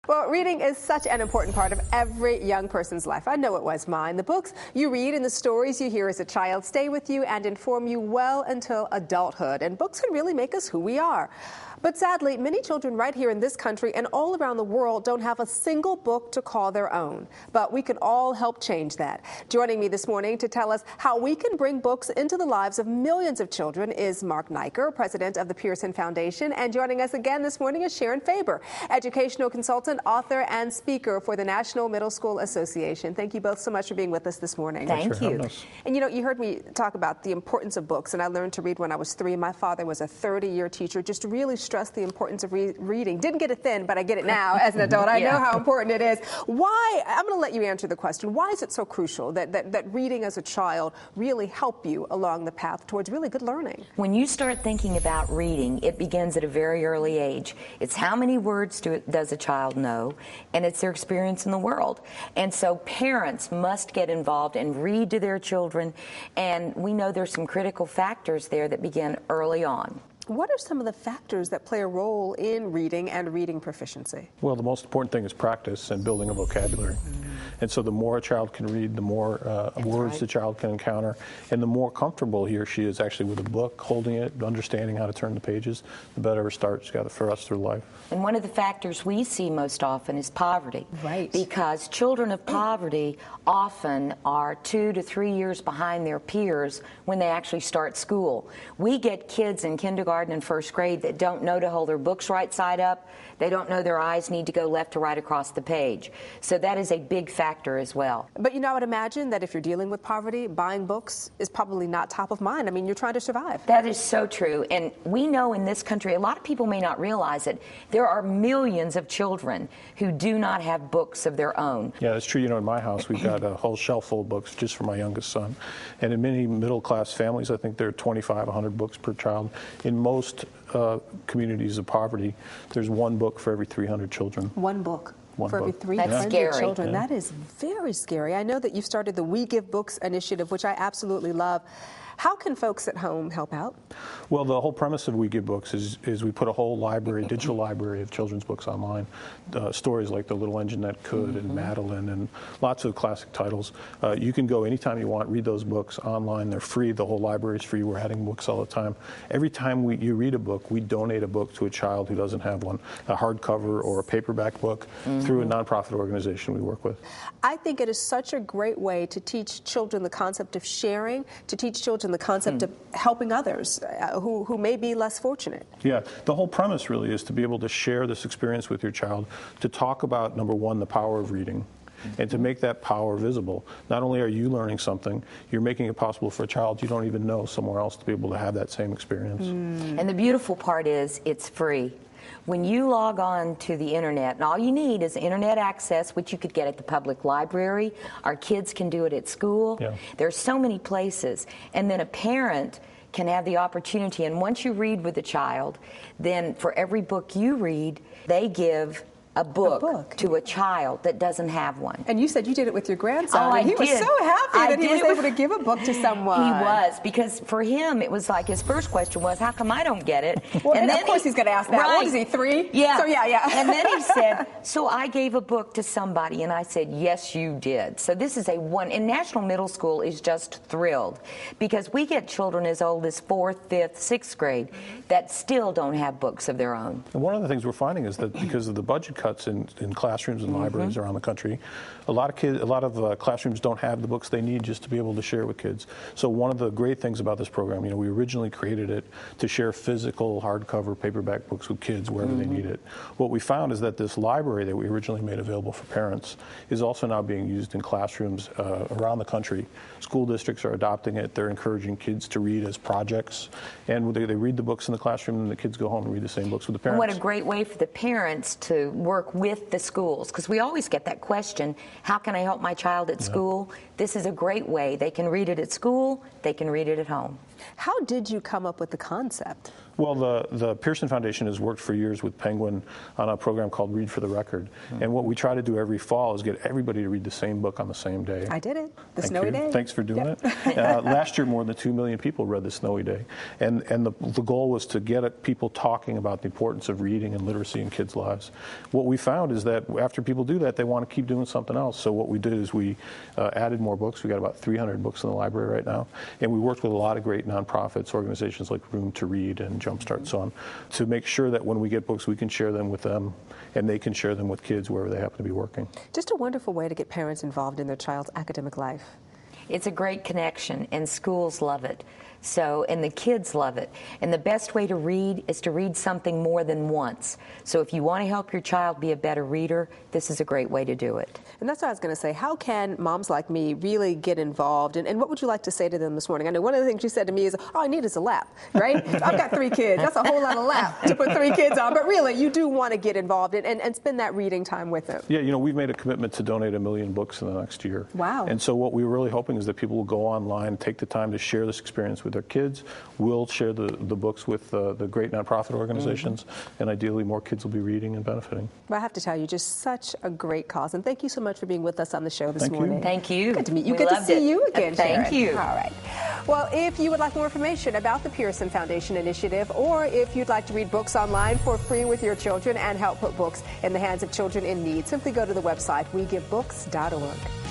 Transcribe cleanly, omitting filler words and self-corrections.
Well, reading is such an important part of every young person's life. I know it was mine. The books you read and the stories you hear as a child stay with you and inform you well until adulthood. And books can really make us who we are. But sadly, many children right here in this country and all around the world don't have a single book to call their own. But we can all help change that. Joining me this morning to tell us how we can bring books into the lives of millions of children is Mark Nieker, president of the Pearson Foundation. And joining us again this morning is Sharon Faber, educational consultant, author, and speaker for the National Middle School Association. Thank you both so much for being with us this morning. Thank you. And you know, you heard me talk about the importance of books, and I learned to read when I was 3. My father was a 30-year teacher, just really stressed the importance of reading. Didn't get it then, but I get it now as an adult. I know how important it is. Why, I'm going to let you answer the question, why is it so crucial that reading as a child really help you along the path towards really good learning? When you start thinking about reading, it begins at a very early age. It's how many words does a child know, and it's their experience in the world. And so parents must get involved and read to their children, and we know there's some critical factors there that begin early on. What are some of the factors that play a role in reading and reading proficiency? Well, the most important thing is practice and building a vocabulary. And so the more a child can read, the more words the child can encounter, and the more comfortable he or she is actually with a book, holding it, understanding how to turn the pages, the better a start she's got for us through life. And one of the factors we see most often is poverty. Right. Because children of poverty often are 2 to 3 years behind their peers when they actually start school. We get kids in kindergarten and first grade that don't know to hold their books right side up. They don't know their eyes need to go left to right across the page. So that is a big factor as well. But you know, I would imagine that if you're dealing with poverty, buying books is probably not top of mind. I mean, you're trying to survive. That is so true. And we know in this country, a lot of people may not realize it, there are millions of children who do not have books of their own. Yeah, that's true. You know, in my house, we've got a whole shelf full of books just for my youngest son. And in many middle-class families, I think there are 25, 100 books per child. In most communities of poverty, there's one book for every 300 children. One book. For every 300 children. Yeah. That is very scary. I know that you've started the We Give Books initiative, which I absolutely love. How can folks at home help out? Well, the whole premise of We Give Books is we put a whole library, digital library of children's books online. Stories like The Little Engine That Could and Madeline and lots of classic titles. You can go anytime you want, read those books online. They're free. The whole library is free. We're adding books all the time. Every time you read a book, we donate a book to a child who doesn't have one, a hardcover or a paperback book through a nonprofit organization we work with. I think it is such a great way to teach children the concept of sharing, to teach children the concept of helping others who may be less fortunate. Yeah, the whole premise really is to be able to share this experience with your child, to talk about, number one, the power of reading, and to make that power visible. Not only are you learning something, you're making it possible for a child you don't even know somewhere else to be able to have that same experience. And the beautiful part is it's free. When you log on to the internet, and all you need is internet access, which you could get at the public library. Our kids can do it at school. Yeah. There's so many places. And then a parent can have the opportunity, and once you read with a child, then for every book you read, they give a book to a child that doesn't have one. And you said you did it with your grandson. Oh, and he was so happy that he was able to give a book to someone. He was, because for him, it was like his first question was, how come I don't get it? Well, and then of course he's going to ask that. Right. What is he, 3? Yeah. So yeah. And then he said, so I gave a book to somebody, and I said, yes, you did. So this is and National Middle School is just thrilled, because we get children as old as 4th, 5th, 6th grade that still don't have books of their own. And one of the things we're finding is that because of the budget cuts in classrooms and libraries around the country, a lot of classrooms don't have the books they need just to be able to share with kids. So one of the great things about this program, you know, we originally created it to share physical, hardcover, paperback books with kids wherever they need it. What we found is that this library that we originally made available for parents is also now being used in classrooms around the country. School districts are adopting it. They're encouraging kids to read as projects, and they read the books in the classroom, and the kids go home and read the same books with the parents. And what a great way for the parents to work with the schools, because we always get that question, how can I help my child at school? This is a great way. They can read it at school, they can read it at home. How did you come up with the concept? Well, the Pearson Foundation has worked for years with Penguin on a program called Read for the Record. And what we try to do every fall is get everybody to read the same book on the same day. I did it. The Thank Snowy you. Day. Thanks for doing it. Last year, more than 2 million people read The Snowy Day. And the goal was to get people talking about the importance of reading and literacy in kids' lives. What we found is that after people do that, they want to keep doing something else. So what we did is we added more books. We got about 300 books in the library right now. And we worked with a lot of great nonprofits, organizations like Room to Read and Jumpstart and so on, to make sure that when we get books, we can share them with them and they can share them with kids wherever they happen to be working. Just a wonderful way to get parents involved in their child's academic life. It's a great connection, and schools love it. So, and the kids love it. And the best way to read is to read something more than once. So if you want to help your child be a better reader, this is a great way to do it. And that's what I was going to say. How can moms like me really get involved? And what would you like to say to them this morning? I know one of the things you said to me is, all I need is a lap, right? I've got 3 kids. That's a whole lot of lap to put 3 kids on. But really, you do want to get involved and spend that reading time with them. Yeah, you know, we've made a commitment to donate 1 million books in the next year. Wow. And so what we're really hoping is that people will go online, take the time to share this experience with their kids. We'll share the books with the great nonprofit organizations, and ideally more kids will be reading and benefiting. Well, I have to tell you, just such a great cause. And thank you so much for being with us on the show this morning. Thank you. Good to meet you. We Good to loved see it. you again, Thank Sharon. you. All right. Well, if you would like more information about the Pearson Foundation Initiative, or if you'd like to read books online for free with your children and help put books in the hands of children in need, simply go to the website wegivebooks.org.